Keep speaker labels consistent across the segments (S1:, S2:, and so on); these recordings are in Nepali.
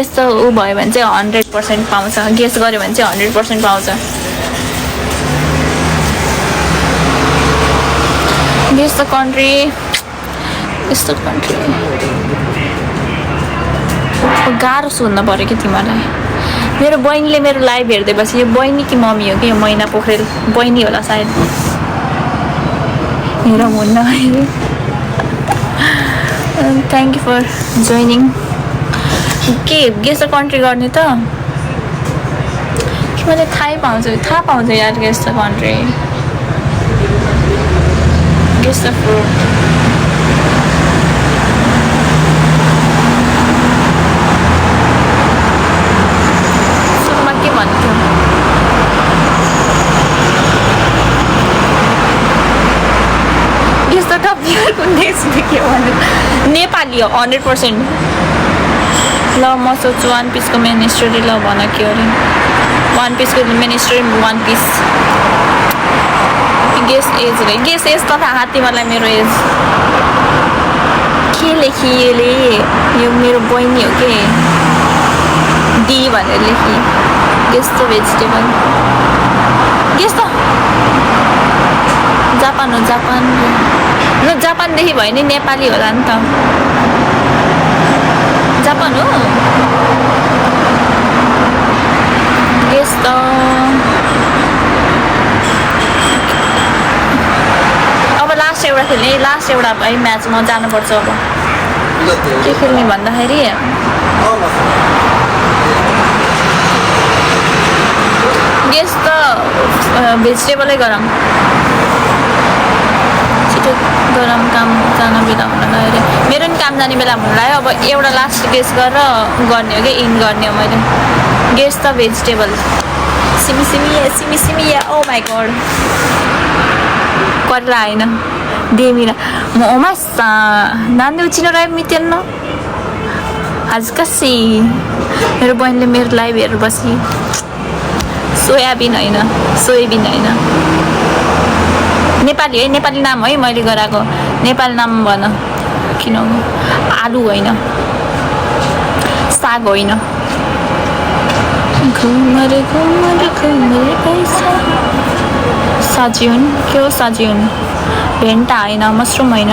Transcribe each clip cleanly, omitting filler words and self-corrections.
S1: यस्तो ऊ भयो भने चाहिँ 100% पाउँछ गेस गर्यो भने चाहिँ 100% पाउँछ गेस द कन्ट्री यस्तो कन्ट्री गाह्रो सोध्नु पऱ्यो कि तिमीलाई मेरो बहिनीले मेरो लाइभ हेर्दै बसी यो बहिनी कि मम्मी हो कि यो मैना पोखरेल बहिनी होला सायद हेर हुन्न थ्याङ्क यू फर जोइनिङ के गेस द कन्ट्री गर्ने त मैले थाहा पाउँछ यार guess the country guess the fruit Nepali हो 100% ल म सोच्छु 1 पिसको मिनिस्ट्री ल भन के अरे 1 पिसको मिनिस्ट्री 1 पिस गेस एज रे गेस एज त थाहा तिमीलाई मेरो एज के लेखी यो मेरो बहिनी हो के डी भनेर लेखी गेस द भेजिटेबल गेस त जापान हो जापान ल जापानदेखि भयो नि नेपाली होला नि त जापान हो यस्तो अब लास्ट एउटा खेल्ने लास्ट एउटा है म्याचमा जानुपर्छ अब के खेल्ने भन्दाखेरि गेस त भेजिटेबलै गरौँ गरम काम जान बेला हुन लाग्यो मेरो पनि काम जाने बेला हुन लाग्यो अब एउटा लास्ट गेस गरेर गर्ने हो कि इन गर्ने हो मैले गेस द भेजिटेबल सिमी ओ माई गड गरेर आएन डेमिरा म नानी उचिन रह्यो मितेन आज कसी मेरो बहिनीले मेरो लाइभ हेरेर बसी सोयाबिन होइन नेपाली है नेपाली नाम है मैले गराएको नेपाली नाम भन किन आलु होइन साग होइन साजिउन के हो साजिउन भेन्टा होइन मसरुम होइन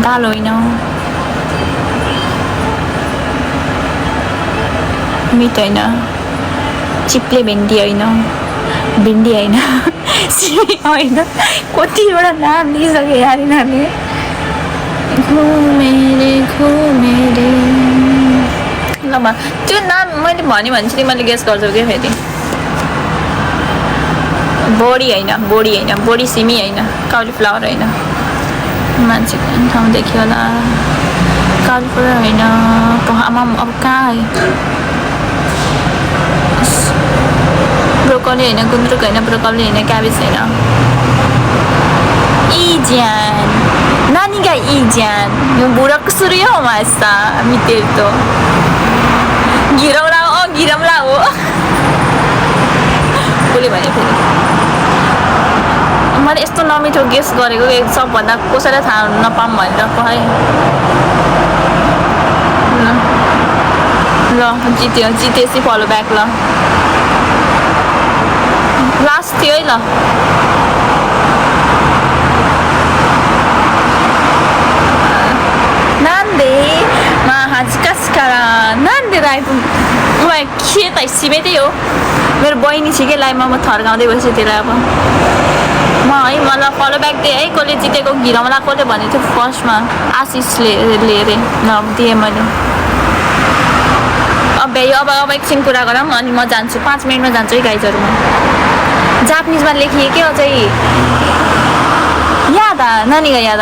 S1: दाल होइन मिट होइन चिप्ले भेन्डी होइन भिन्डी होइन सिमी होइन कतिवटा नाम लिइसक्यो यार यिनीहरूले घुमेरे ल त्यो नाम मैले भन्यो भने चाहिँ मैले गेस गर्छु क्या फेरि बोडी बोडी सिमी होइन काउलीफ्लावर होइन मान्छे ठाउँदेखि होला काउलीफ्लावर होइन आमा अब कहाँ ब्रोकली होइन गुन्द्रुक होइन ब्रोकली होइन क्याबेज होइन इज्यान नानीका इज्यान यो बुढाको सुरु हो मास्ता मितेर त घिरौला हो कसले भने फेरि मैले यस्तो नमिठो गेस गरेको सबभन्दा कसैलाई थाहा नपाऊँ भनेर है ल जितेपछि फलो ब्याक ल लास्ट थियो है ल नान्दे नान्दे उहाँ के त सिमे त्यही हो मेरो बहिनी छ कि लाइभमा म थर्काउँदै बसेँ त्यसलाई अब है मलाई फलो ब्याक दिएँ है कसले जितेको घिरौँला कसले भनेको थियो फर्स्टमा आशिषले अरे ल दिएँ मैले अब अब एकछिन कुरा गरौँ अनि म जान्छु 5 मिनटमा जान्छु है गाइजहरू म जापानिजमा लेखिए के अझै याद नानीको याद